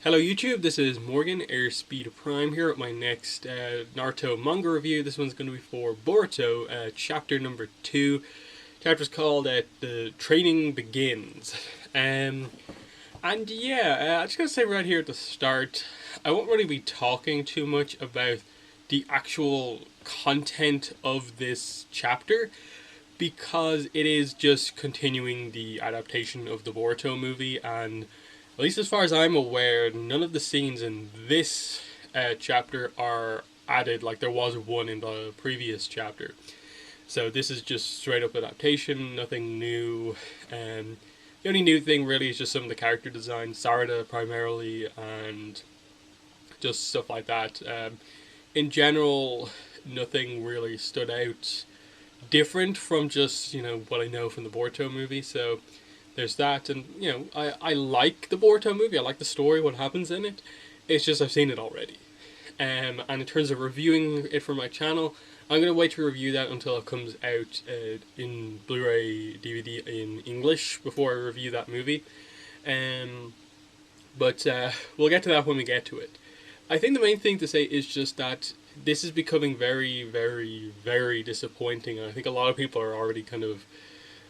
Hello YouTube, this is Morgan, Airspeed Prime here with my next Naruto manga review. This one's going to be for Boruto, chapter number 2. Chapter's called The Training Begins. And yeah, I'm just going to say right here at the start, I won't really be talking too much about the actual content of this chapter, because it is just continuing the adaptation of the Boruto movie, and at least as far as I'm aware, none of the scenes in this chapter are added like there was one in the previous chapter. So this is just straight up adaptation, nothing new. The only new thing really is just some of the character design, Sarada primarily, and just stuff like that. In general, nothing really stood out different from just, what I know from the Boruto movie. So there's that, and I like the Boruto movie. I like the story, what happens in it. It's just I've seen it already. And in terms of reviewing it for my channel, I'm gonna wait to review that until it comes out in Blu-ray DVD in English before I review that movie. But we'll get to that when we get to it. I think the main thing to say is just that this is becoming very, very, very disappointing. And I think a lot of people are already kind of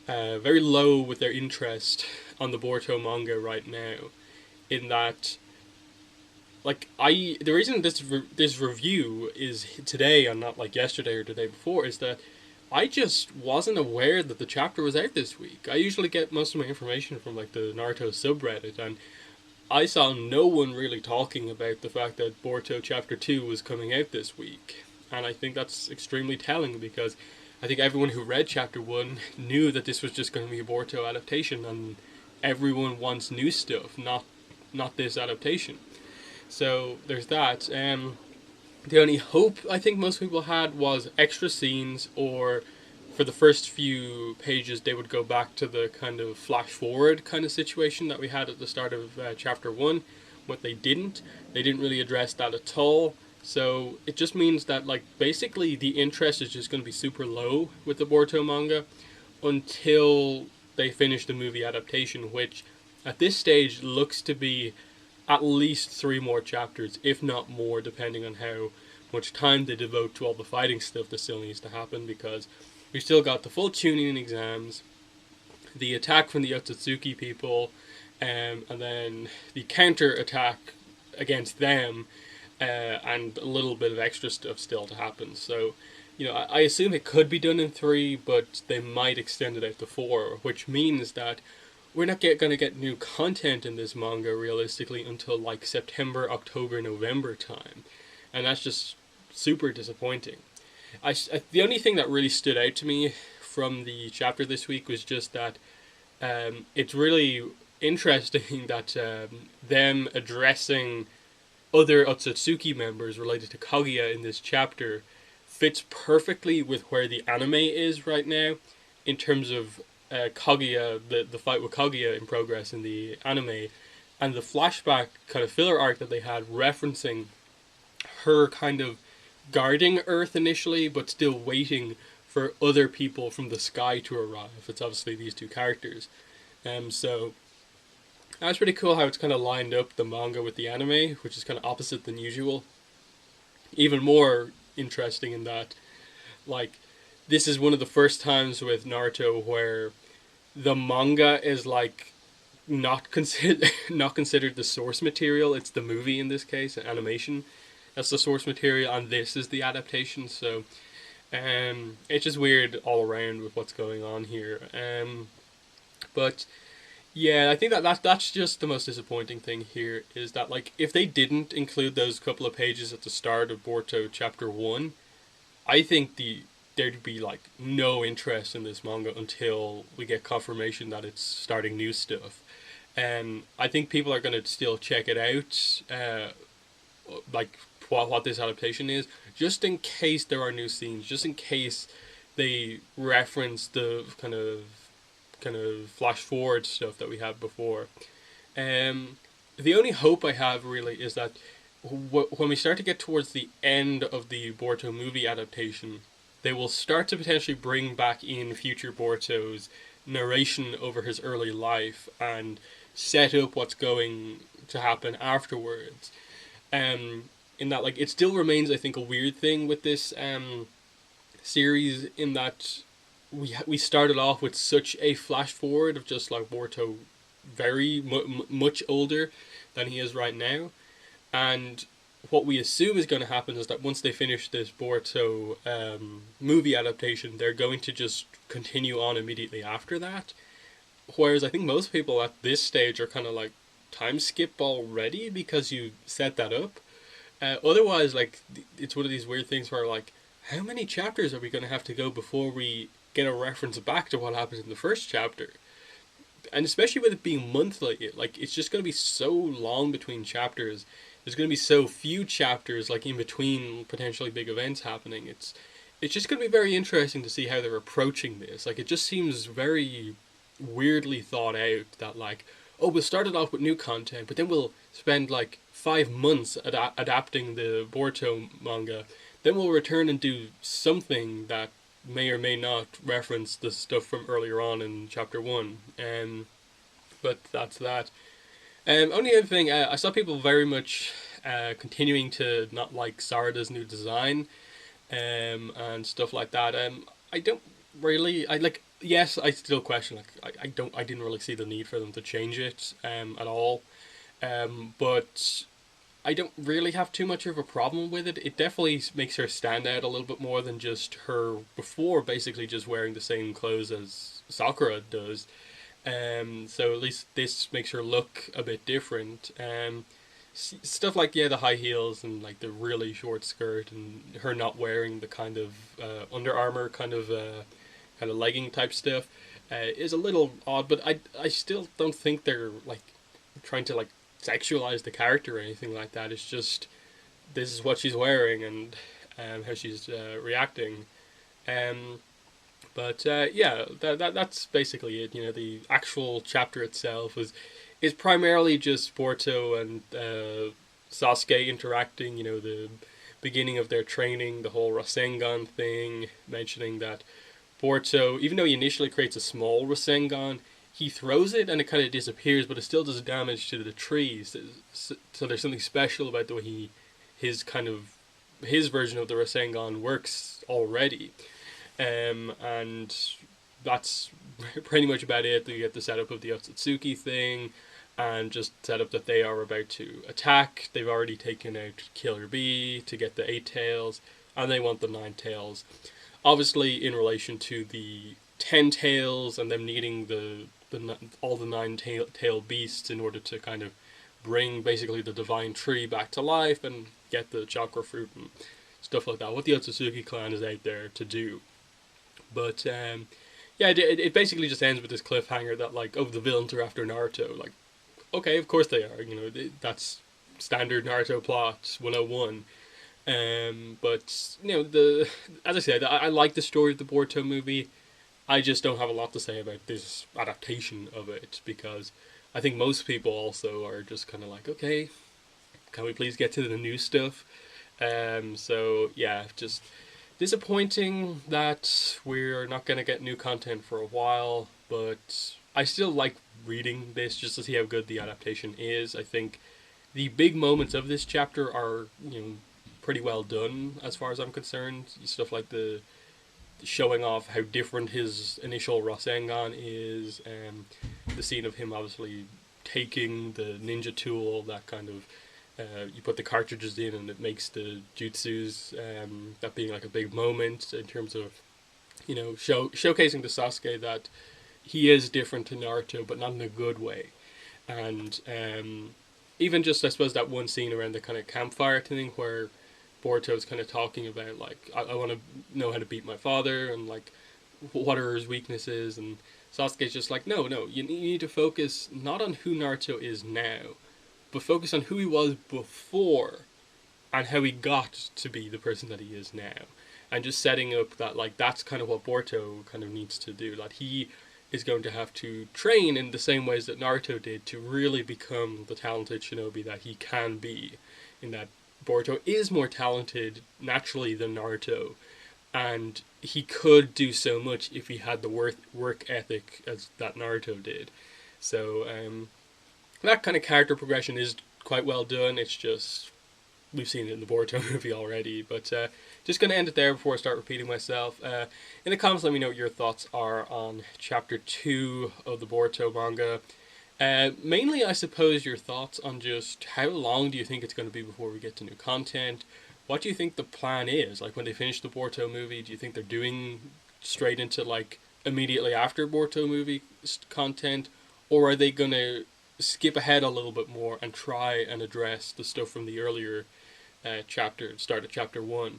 very low with their interest on the Boruto manga right now. In that, the reason this review is today and not like yesterday or the day before is that I just wasn't aware that the chapter was out this week. I usually get most of my information from like the Naruto subreddit, and I saw no one really talking about the fact that Boruto Chapter 2 was coming out this week. And I think that's extremely telling, because I think everyone who read Chapter 1 knew that this was just going to be a Boruto adaptation, and everyone wants new stuff, not this adaptation. So there's that. The only hope I think most people had was extra scenes, or for the first few pages they would go back to the kind of flash forward kind of situation that we had at the start of Chapter 1. What they didn't really address that at all. So it just means that basically the interest is just going to be super low with the Boruto manga until they finish the movie adaptation, which at this stage looks to be at least 3 more chapters, if not more, depending on how much time they devote to all the fighting stuff that still needs to happen, because we still got the full tuning exams, the attack from the Otsutsuki people, and then the counter attack against them, and a little bit of extra stuff still to happen. So, I assume it could be done in 3, but they might extend it out to 4, which means that we're not going to get new content in this manga realistically until September, October, November time. And that's just super disappointing. The only thing that really stood out to me from the chapter this week was just that it's really interesting that them addressing other Otsutsuki members related to Kaguya in this chapter fits perfectly with where the anime is right now in terms of Kaguya, the fight with Kaguya in progress in the anime, and the flashback kind of filler arc that they had referencing her kind of guarding Earth initially, but still waiting for other people from the sky to arrive. It's obviously these 2 characters. So that's pretty cool how it's kind of lined up the manga with the anime, which is kind of opposite than usual. Even more interesting in that, this is one of the first times with Naruto where the manga is not considered the source material. It's the movie in this case, animation. That's the source material, and this is the adaptation. So, it's just weird all around with what's going on here. But yeah, I think that's just the most disappointing thing here, is that if they didn't include those couple of pages at the start of Boruto Chapter 1, I think there'd be no interest in this manga until we get confirmation that it's starting new stuff. And I think people are going to still check it out, what this adaptation is, just in case there are new scenes, just in case they reference the kind of flash forward stuff that we had before. The only hope I have really is that when we start to get towards the end of the Boruto movie adaptation, they will start to potentially bring back in future Boruto's narration over his early life and set up what's going to happen afterwards. In that, like, it still remains, I think, a weird thing with this series, in that we started off with such a flash forward of just like Boruto very much older than he is right now, and what we assume is going to happen is that once they finish this Boruto movie adaptation, they're going to just continue on immediately after that. Whereas I think most people at this stage are kind of like, time skip already because you set that up. Otherwise, like, it's one of these weird things where, like, how many chapters are we going to have to go before we get a reference back to what happens in the first chapter? And especially with it being monthly, like, it's just going to be so long between chapters. There's going to be so few chapters, like, in between potentially big events happening. It's just going to be very interesting to see how they're approaching this. Like, it just seems very weirdly thought out that, like, oh, we'll start it off with new content, but then we'll spend like 5 months adapting the Boruto manga. Then we'll return and do something that may or may not reference the stuff from earlier on in chapter one. But that's that. Only other thing, I saw people very much continuing to not like Sarada's new design, and stuff like that. I don't really. I like. Yes, I still question. Like, I didn't really see the need for them to change it at all. But I don't really have too much of a problem with it. It definitely makes her stand out a little bit more than just her before, basically just wearing the same clothes as Sakura does. So at least this makes her look a bit different. Stuff like, yeah, the high heels and like the really short skirt, and her not wearing the kind of Under Armour kind of legging type stuff is a little odd. But I still don't think they're like trying to like sexualize the character or anything like that. It's just, this is what she's wearing and how she's reacting. Yeah, that's basically it. You know, the actual chapter itself is primarily just Boruto and Sasuke interacting. You know, the beginning of their training, the whole Rasengan thing, mentioning that Boruto, even though he initially creates a small Rasengan, he throws it and it kind of disappears, but it still does damage to the trees. So there's something special about the way his version of the Rasengan works already. And that's pretty much about it. You get the setup of the Otsutsuki thing, and just set up that they are about to attack. They've already taken out Killer Bee to get the 8 tails, and they want the 9 tails. Obviously, in relation to the 10 tails and them needing all the 9 tail beasts in order to kind of bring basically the divine tree back to life and get the chakra fruit and stuff like that. What the Otsutsuki clan is out there to do. But yeah, it basically just ends with this cliffhanger that, like, oh, the villains are after Naruto. Like, okay, of course they are. You know, that's standard Naruto plot 101. But you know, as I said, I like the story of the Boruto movie. I just don't have a lot to say about this adaptation of it, because I think most people also are just kind of like, okay, can we please get to the new stuff? So yeah, just disappointing that we're not going to get new content for a while, but I still like reading this just to see how good the adaptation is. I think the big moments of this chapter are, you know, pretty well done as far as I'm concerned. Stuff like the showing off how different his initial Rasengan is, the scene of him obviously taking the ninja tool that kind of you put the cartridges in and it makes the jutsus, that being like a big moment in terms of, you know, showcasing to Sasuke that he is different to Naruto, but not in a good way. And even just, I suppose, that one scene around the kind of campfire thing where Boruto's kind of talking about, like, I want to know how to beat my father, and like, what are his weaknesses, and Sasuke's just like, no, you need to focus not on who Naruto is now, but focus on who he was before and how he got to be the person that he is now. And just setting up that, like, that's kind of what Boruto kind of needs to do. That he is going to have to train in the same ways that Naruto did to really become the talented shinobi that he can be. In that Boruto is more talented naturally than Naruto, and he could do so much if he had the work ethic as that Naruto did. So That kind of character progression is quite well done. It's just we've seen it in the Boruto movie already. But just going to end it there before I start repeating myself. In the comments, let me know what your thoughts are on Chapter 2 of the Boruto manga. Mainly, I suppose, your thoughts on just how long do you think it's going to be before we get to new content? What do you think the plan is? Like, when they finish the Boruto movie, do you think they're doing straight into, like, immediately after Boruto movie content? Or are they going to skip ahead a little bit more and try and address the stuff from the earlier chapter, start of chapter 1?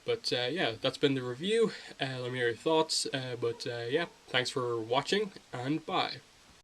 But yeah, that's been the review. Let me know your thoughts. But yeah, thanks for watching, and bye.